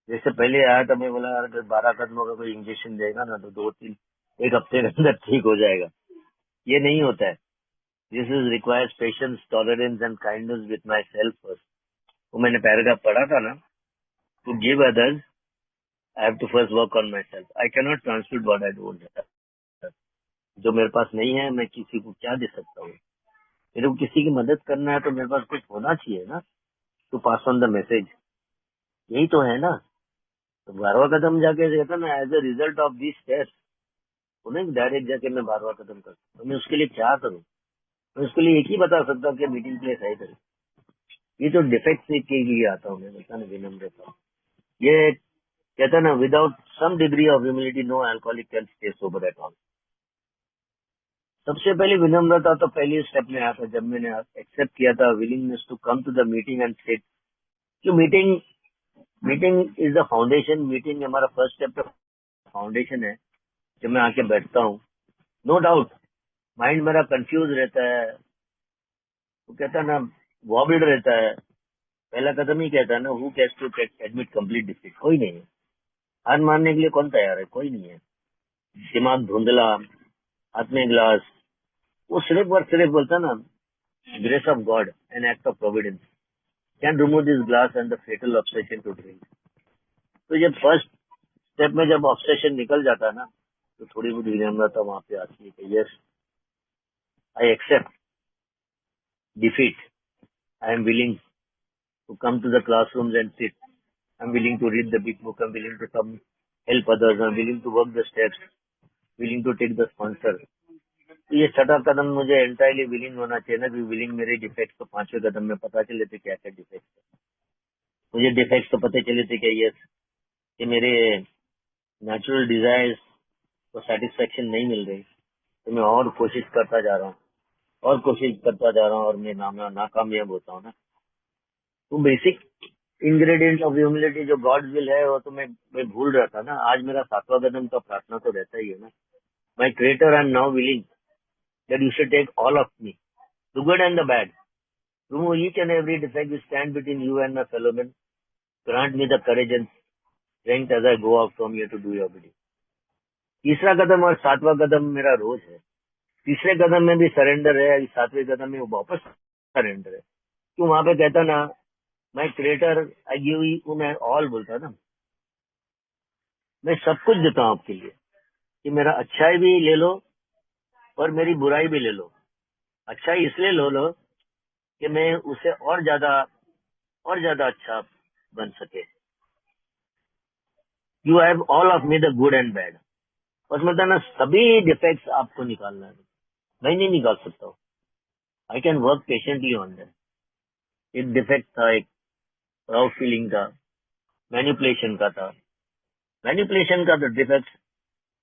जैसे पहले आया था, मैं बोला अगर 12 कदमों का कोई इंजेक्शन देगा ना, तो 2-3 एक हफ्ते के अंदर ठीक हो जाएगा। ये नहीं होता है। This is requires patience, tolerance and kindness with my self first. वो मैंने पैराग्राफ पढ़ा था ना, to give others I have to first work on my self. I can not transmit what I don't have. जो मेरे पास नहीं है, मैं किसी को क्या दे सकता हूँ? मेरे को किसी की मदद करना है तो मेरे पास कुछ होना चाहिए ना, to pass on the message. यही तो है ना। तो 12वां कदम जाके कहता ना, as a result of this steps, उन्हें डायरेक्ट जाके मैं 12वां कदम करता हूँ। तो मैं उसके लिए क्या करूँ? मैं उसके लिए एक ही बता सकता हूँ कि मीटिंग प्लेस है करें। ये तो डिफेक्ट के लिए आता हूँ मैं, बता ना, विनम्रता। ये कहता ना, without some degree of humility no alcoholic can stay sober at all. सबसे पहले विनम्रता तो पहली स्टेप में आया था, जब मैंने एक्सेप्ट किया था willingness to come to the meeting and sit. कि meeting is the foundation. Meeting हमारा फर्स्ट स्टेप फाउंडेशन है। जब मैं आके बैठता हूँ, नो डाउट माइंड मेरा कंफ्यूज रहता है, वो कहता है ना, वॉबल्ड रहता है। पहला कदम ही कहता है ना, who can to admit complete defeat? कोई नहीं है। हार मानने के लिए कौन तैयार है? कोई नहीं है। दिमाग धुंधला, हाथ में ग्लास, वो सिर्फ और सिर्फ बोलता ना, grace of God an act of providence can remove this glass and the fatal obsession to drink. तो जब फर्स्ट स्टेप में जब ऑब्सेशन निकल जाता है ना, तो थोड़ी बहुत विनम्रता वहां पे आती है कि yes, I accept defeat, I am willing to come to the classrooms and sit. I'm willing to read the big book. I'm willing to come help others. I'm willing to work the steps. Willing to take the sponsor. तो ये छठा कदम मुझे एंटायरली विलिंग होना चाहिए ना, कि विलिंग मेरे डिफेक्ट्स को 5वें कदम में पता चले थे क्या क्या डिफेक्ट्स है। मुझे डिफेक्ट्स तो पता चले थे कि यस, कि मेरे नेचुरल डिजायर्स को सेटिस्फेक्शन नहीं मिल रही, तो मैं और कोशिश करता जा रहा हूँ, और मैं नाकामयाब होता हूँ ना। तो बेसिक इंग्रेडिएंट ऑफ ह्यूमिलिटी जो गॉड विल है, वो तो मैं भूल रहा था ना। आज मेरा 7वां कदम का प्रार्थना तो रहता ही है ना, my creator I am now willing that you should take all of me, the good and the bad, remove each and every defect which stand between you and my fellow man, grant me the courage and strength as I go out from here to do your bidding. तीसरा कदम और सातवां कदम मेरा रोज है। तीसरे कदम में भी सरेंडर है, अभी सातवें कदम में वो वापस सरेंडर है। क्यों वहां पे कहता ना, मैं क्रिएटर, आई गिव यू, मैं ऑल बोलता ना, मैं सब कुछ देता हूँ आपके लिए, कि मेरा अच्छाई भी ले लो और मेरी बुराई भी ले लो। अच्छाई इसलिए लो कि मैं उसे और ज्यादा अच्छा बन सके। You have all of me, the good and bad. उसमें था ना, सभी डिफेक्ट्स आपको निकालना है, मैं नहीं निकाल सकता हूँ। I can work patiently on that. एक डिफेक्ट था, एक प्राउड फीलिंग का, मैनिपुलेशन का था। मैनिपुलेशन का तो डिफेक्ट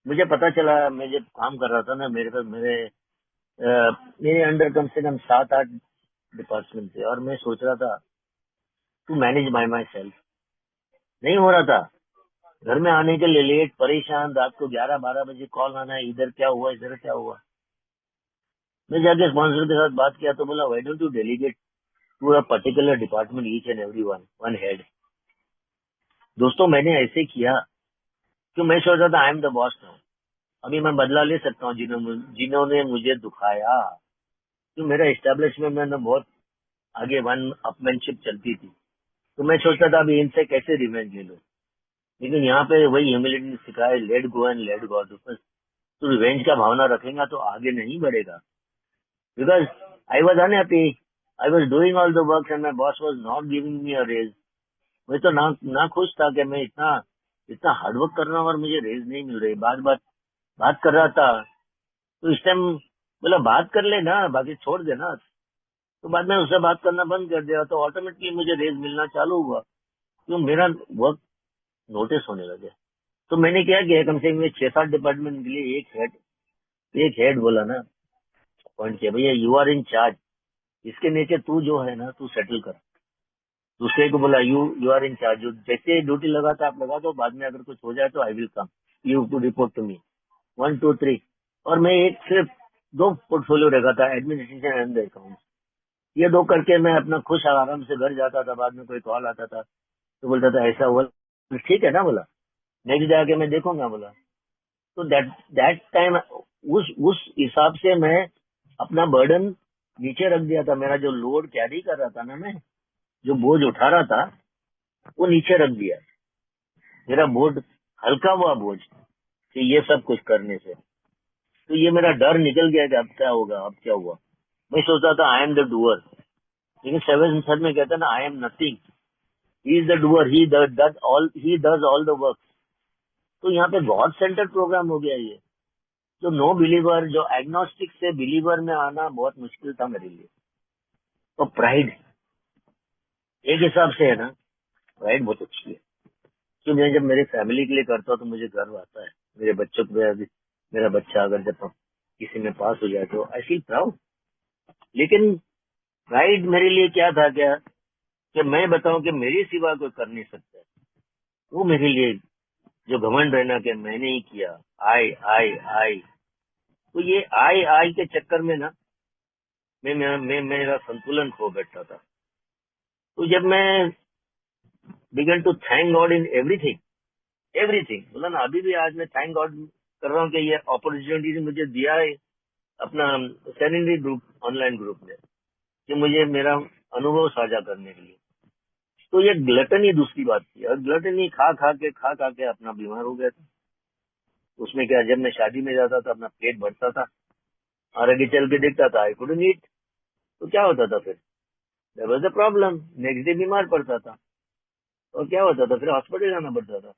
मुझे पता चला, मैं जब काम कर रहा था ना, मेरे पास मेरे अंडर कम से कम 7-8 डिपार्टमेंट थे, और मैं सोच रहा था to manage by my self. नहीं हो रहा था। घर में आने के लिए लेट, परेशान, रात को 11-12 बजे कॉल आना है, इधर क्या हुआ, इधर क्या हुआ। मैं जाके स्पॉन्सर के साथ बात किया तो बोला, why don't you delegate to a particular department each and every one head. दोस्तों मैंने ऐसे किया कि मैं सोच रहा था I am the boss now, अभी मैं बदला ले सकता हूँ जिन्होंने मुझे दुखाया। तो मेरा एस्टेब्लिशमेंट में ना बहुत आगे वन अपमैनशिप चलती थी, तो मैं सोचता था अभी इनसे कैसे रिवेंज ले लो। लेकिन यहाँ पे वही ह्यूमिलिटी सिखाए, let go and let God. तो रिवेंज का भावना रखेगा तो आगे नहीं बढ़ेगा। Because I was unhappy, I was doing all the work and my boss was not giving me a raise. मैं तो ना खुश था कि मैं इतना इतना हार्डवर्क कर रहा हूँ और मुझे रेज नहीं मिल रही। बात कर रहा था, तो इस टाइम बोला बात कर ले ना, बाकी छोड़ देना। तो बाद में उससे बात करना बंद कर दिया, तो ऑटोमेटिकली मुझे रेज मिलना चालू हुआ, क्यों मेरा वर्क नोटिस होने लगे। तो मैंने क्या किया, कम से कम 6-7 डिपार्टमेंट के लिए एक हेड बोला ना, पॉइंट किया, भैया यू आर इन चार्ज, इसके नीचे तू जो है ना, तू सेटल कर। दूसरे को बोला यू आर इन चार्ज, जैसे ड्यूटी लगाता आप लगा दो, बाद में अगर कुछ हो जाए तो I will come, you to report to me, 1 2 3। और मैं एक सिर्फ 2 पोर्टफोलियो रखा था, एडमिनिस्ट्रेशन एंड अकाउंट। ये 2 करके मैं अपना खुश आराम से घर जाता था। बाद में कोई कॉल आता था तो बोलता था ऐसा हुआ, तो ठीक है ना, बोला नेक्स्ट डे आके मैं देखूंगा, बोला। तो दैट टाइम उस हिसाब से मैं अपना बर्डन नीचे रख दिया था। मेरा जो लोड कैरी कर रहा था ना, मैं जो बोझ उठा रहा था वो नीचे रख दिया। मेरा बोझ हल्का हुआ, बोझ कि ये सब कुछ करने से। तो ये मेरा डर निकल गया कि अब क्या होगा, अब क्या हुआ। मैं सोचता था आई एम द डूअर, लेकिन सेवन सर में कहता ना, I am nothing, he is the doer, he does all the work. तो यहाँ पे गॉड सेंटर प्रोग्राम हो गया ये। जो नो बिलीवर, जो एग्नोस्टिक से बिलीवर में आना बहुत मुश्किल था मेरे लिए। और प्राइड एक हिसाब से है ना, प्राइड बहुत अच्छी है। कि मैं जब मेरे फैमिली के लिए करता हूँ तो मुझे गर्व आता है। मेरे बच्चों को, मेरा बच्चा अगर जब किसी में पास हो जाए तो आई फील प्राउड। लेकिन प्राइड मेरे लिए क्या था, क्या कि मैं बताऊं कि मेरे सिवा कोई कर नहीं सकता है। वो मेरे लिए जो घमंड रहना कि मैंने ही किया, आई। तो ये आई के चक्कर में ना मैं मेरा संतुलन खो बैठता था। तो जब मैं began to thank God in everything बोला ना, अभी भी आज मैं थैंक गॉड कर रहा हूँ कि ये अपॉर्चुनिटी मुझे दिया है अपना सेरेनिटी ग्रुप, ऑनलाइन ग्रुप ने, कि मुझे मेरा अनुभव साझा करने के लिए। तो ये ग्लटनी दूसरी बात थी, और ग्लटनी खा खा के अपना बीमार हो गया था। उसमें क्या, जब मैं शादी में जाता था अपना पेट भरता था और आगे चल के देखता था आई कुडंट ईट, तो क्या होता था फिर, there was a problem, next day बीमार पड़ता था। और क्या होता था, फिर हॉस्पिटल जाना पड़ता था।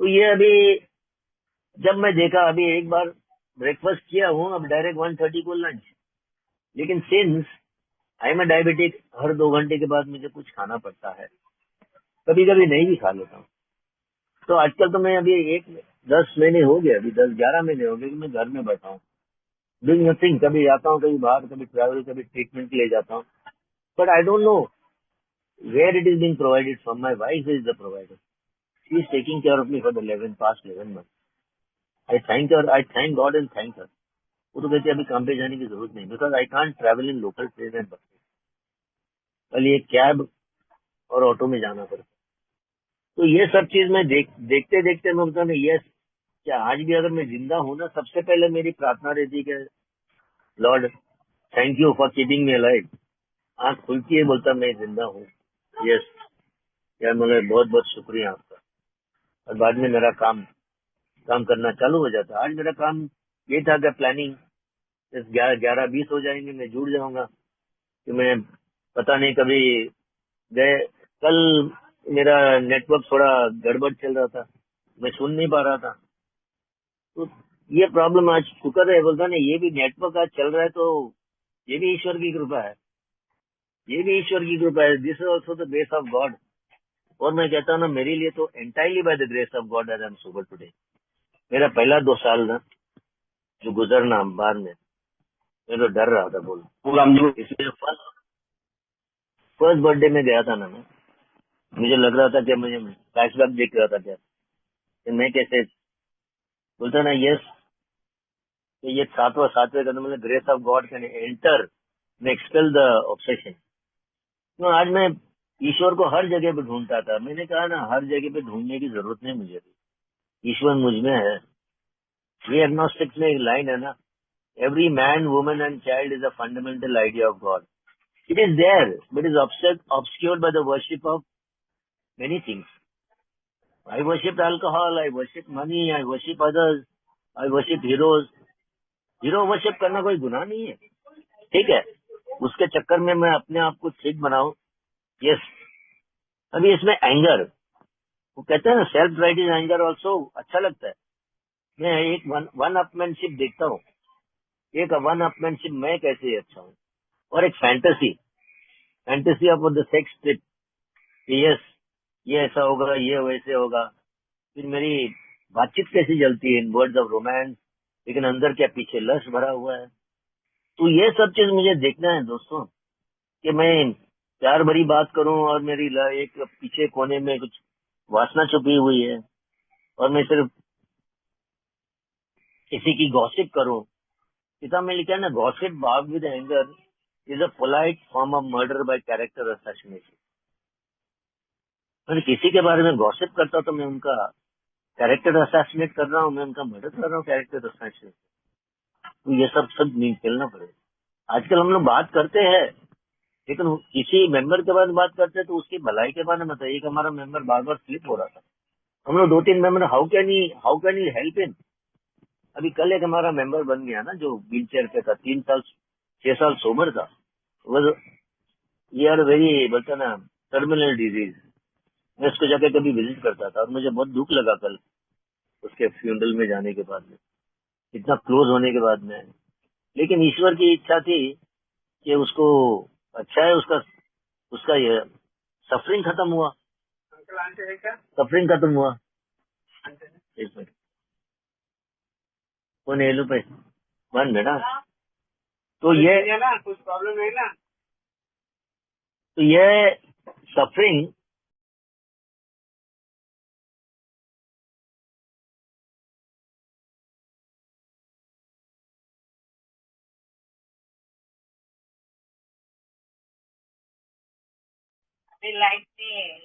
तो ये अभी जब मैं देखा, अभी एक बार ब्रेकफास्ट किया हूँ, अब डायरेक्ट 1:30 को लंच। लेकिन सिंस आई एम डायबिटिक, हर 2 घंटे के बाद मुझे कुछ खाना पड़ता है, कभी कभी नहीं भी खा लेता हूँ। तो आजकल तो मैं अभी 10 महीने हो गए, अभी 10-11 महीने हो गए कि मैं घर में बैठा हूँ, डूइंग नथिंग। कभी आता हूँ, कभी बाहर, कभी ट्रैवल, कभी ट्रीटमेंट के लिए जाता हूँ। But I don't know where it is being provided from, my wife is the provider, she is taking care of me for the past 11 months। I thank God and thank her. वो तो कहते अभी काम पे जाने की जरूरत नहीं, because I can't travel in local train and बस, कल ये कैब और ऑटो में जाना पड़ता। तो ये सब चीज मैं देखते देखते मैं बोलता ना, यस, क्या आज भी अगर मैं जिंदा हूं ना, सबसे पहले मेरी प्रार्थना रहती है कि Lord thank you for keeping me alive. आंख खुलती है, बोलता मैं जिंदा हूँ। यस यार, मगर बहुत बहुत शुक्रिया आपका। और बाद में मेरा काम काम करना चालू हो जाता। आज मेरा काम ये था कि प्लानिंग 11-20 हो जाएंगे, मैं जुड़ जाऊंगा कि मैं पता नहीं कभी गए। कल मेरा नेटवर्क थोड़ा गड़बड़ चल रहा था, मैं सुन नहीं पा रहा था। तो ये प्रॉब्लम आज शुक्र है, बोलता नहीं, ये भी नेटवर्क आज चल रहा है तो ये भी ईश्वर की कृपा है, ये भी ईश्वर की कृपा है। This is also the grace of God. और मैं कहता हूँ ना, मेरे लिए तो entirely by the grace of God as I am sober today. मेरा पहला 2 साल ना जो गुजरना बाद में, मैं तो डर रहा था बोल इसलिए फर्स्ट फर्स्ट बर्थडे में गया था ना मैं, मुझे लग रहा था कि मुझे फ्लैशबैक देख रहा था क्या कि मैं कैसे बोलता ना, यस ये सातवें कदम में grace of God can enter मैं एक्सपेल द ऑब्सेशन। तो आज मैं ईश्वर को हर जगह पे ढूंढता था। मैंने कहा ना, हर जगह पे ढूंढने की जरूरत नहीं मुझे, ईश्वर मुझ में है। ये एग्नोस्टिक्स में एक लाइन है ना, every man woman and child is a fundamental idea of God. It is there but is obscured by the worship of many things. I worship alcohol, I worship money, I worship others, I worship heroes. Hero worship करना कोई गुनाह नहीं है, ठीक है। उसके चक्कर में मैं अपने आप को ठीक बनाऊं। यस, अभी इसमें एंगर, वो कहते हैं ना सेल्फ राइटिंग एंगर ऑल्सो अच्छा लगता है। मैं एक वन अपमैनशिप देखता हूँ, एक वन अपमैनशिप मैं कैसे अच्छा हूँ। और एक fantasy fantasy of the sex trip, yes ये ऐसा होगा, ये वैसे होगा। फिर मेरी बातचीत कैसी चलती है इन वर्ड्स ऑफ रोमांस, लेकिन अंदर क्या पीछे लश भरा हुआ है। तो ये सब चीज मुझे देखना है दोस्तों, कि मैं प्यार भरी बात करूं और मेरी एक पीछे कोने में कुछ वासना छुपी हुई है, और मैं सिर्फ किसी की गॉसिप करूं। किताब में लिखा है ना, गॉसिप बाग with anger is a polite form of murder by character assassination. मैं किसी के बारे में गॉसिप करता तो मैं उनका कैरेक्टर असैसिनेट कर रहा हूँ, मैं उनका मर्डर कर रहा हूँ, कैरेक्टर असैसिनेट। तो ये सब निकलना पड़ेगा। आजकल हम लोग बात करते हैं, लेकिन किसी मेंबर के बारे में बात करते हैं तो उसकी भलाई के बारे में बताइए कि हमारा मेंबर बार बार स्लिप हो रहा था। हम लोग 2-3 member, how can you help him. अभी कल एक हमारा मेंबर बन गया ना जो व्हील चेयर पे था, 3 साल 6 साल सोबर था। वो ये आर वेरी बोलता ना टर्मिनल डिजीज। मैं उसको जाके कभी विजिट करता था और मुझे बहुत दुख लगा कल उसके फ्यूनरल में जाने के बाद में, इतना क्लोज होने के बाद में। लेकिन ईश्वर की इच्छा थी कि उसको अच्छा है, उसका उसका ये सफरिंग खत्म हुआ, सफरिंग खत्म हुआ। एक मिनट, कौन है पे वन बेटा। तो ये ना कुछ प्रॉब्लम है ना, तो ये सफरिंग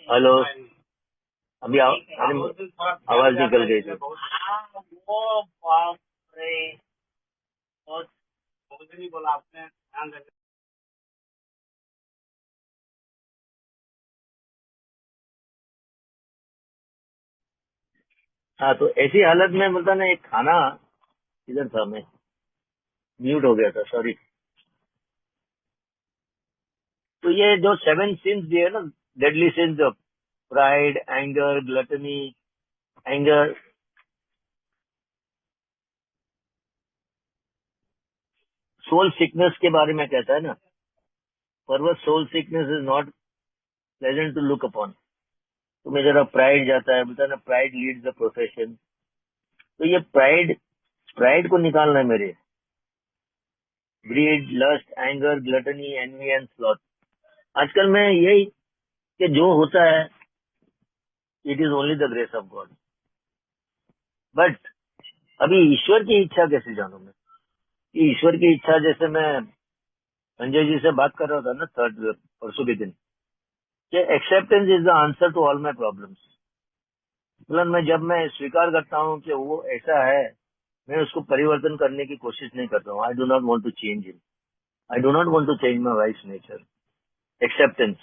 हेलो, अभी आवाज निकल गई थी। हाँ, तो ऐसी हालत में बोलता ना, एक खाना इधर था, मैं म्यूट हो गया था, सॉरी। तो ये जो 7 सिंस दिए ना, deadly sins of pride, anger, gluttony, anger, soul sickness के बारे में कहता है ना, पर soul sickness is not pleasant to look upon. तो मैं जरा प्राइड जाता है, बोलता है ना, प्राइड लीड्स द प्रोफेशन। तो ये प्राइड प्राइड को निकालना है मेरे। Greed, lust, anger, gluttony, envy and sloth. आजकल में यही कि जो होता है it is only the grace of God. But अभी ईश्वर की इच्छा कैसे जानू मैं? कि ईश्वर की इच्छा, जैसे मैं संजय जी से बात कर रहा था ना परसों के दिन, कि acceptance is the answer to all my problems. मतलब मैं स्वीकार करता हूँ कि वो ऐसा है, मैं उसको परिवर्तन करने की कोशिश नहीं करता हूँ. I do not want to change him. I do not want to change my wife's nature. Acceptance.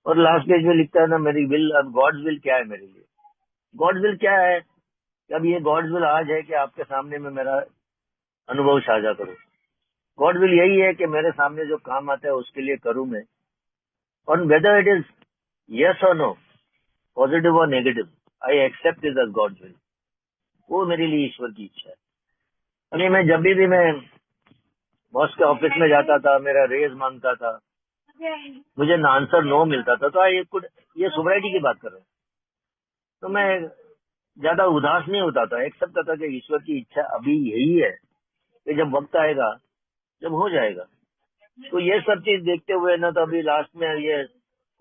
और लास्ट पेज में लिखता है ना, मेरी विल, अब गॉड्स विल क्या है मेरे लिए. गॉड्स विल क्या है कि अब ये गॉड्स विल आज है कि आपके सामने में मेरा अनुभव साझा करूं. गॉड विल यही है कि मेरे सामने जो काम आता है उसके लिए करूं मैं. और वेदर इट इज यस और नो, पॉजिटिव और negative, I accept it as God will. वो मेरे लिए ईश्वर की इच्छा है. अभी मैं जब भी मैं बॉस के ऑफिस में जाता था, मेरा रेज मांगता था, मुझे ना आंसर नो मिलता था, तो ये सोब्राइटी की बात कर रहे हैं. तो मैं ज्यादा उदास नहीं होता था, एक्सेप्ट करता था कि ईश्वर की इच्छा अभी यही है कि जब वक्त आएगा, जब हो जाएगा. तो ये सब चीज देखते हुए ना, तो अभी लास्ट में ये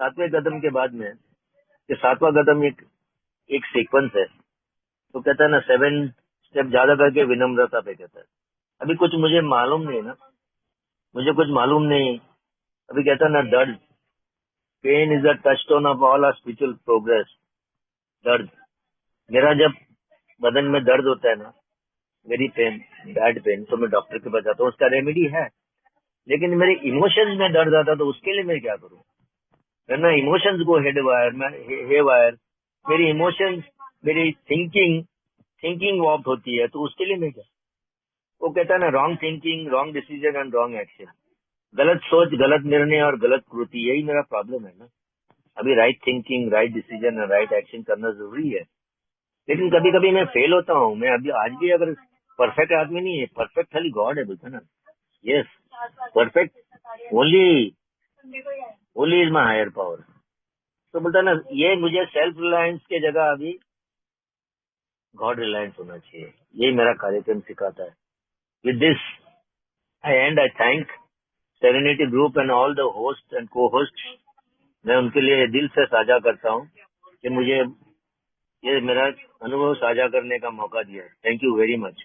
7वें कदम के बाद में, कि 7वां कदम एक सीक्वेंस है. तो कहता है ना, 7 स्टेप ज्यादा करके विनम्रता पे कहता है. अभी कुछ मुझे मालूम नहीं ना, मुझे कुछ मालूम नहीं. अभी कहता है ना, दर्द, pain is the touchstone of all our spiritual progress. दर्द, मेरा जब बदन में दर्द होता है ना, मेरी पेन, बैड पेन, तो मैं डॉक्टर के पास जाता हूँ, उसका रेमेडी है. लेकिन मेरे इमोशंस में दर्द आता, तो उसके लिए मैं क्या करूँ. ना इमोशंस को हे वायर, मेरी इमोशंस, मेरी थिंकिंग वॉप्ट होती है, तो उसके लिए मैं क्या. वो कहता है ना, wrong thinking, wrong decision and wrong action. गलत सोच, गलत निर्णय और गलत कृति, यही मेरा प्रॉब्लम है ना. अभी राइट थिंकिंग, राइट डिसीजन और राइट एक्शन करना जरूरी है. लेकिन कभी कभी मैं फेल होता हूँ. मैं अभी आज भी अगर परफेक्ट आदमी नहीं है, परफेक्ट खाली गॉड है, बोलता ना. Yes, perfect only only is my higher power. तो बोलता ना, ये मुझे सेल्फ रिलायंस के जगह अभी गॉड रिलायंस होना चाहिए. यही मेरा कार्यक्रम सिखाता है. With this I and I thank serenity group and all the host and को होस्ट. मैं उनके लिए दिल से साझा करता हूँ कि मुझे ये मेरा अनुभव साझा करने का मौका दिया. Thank you very much.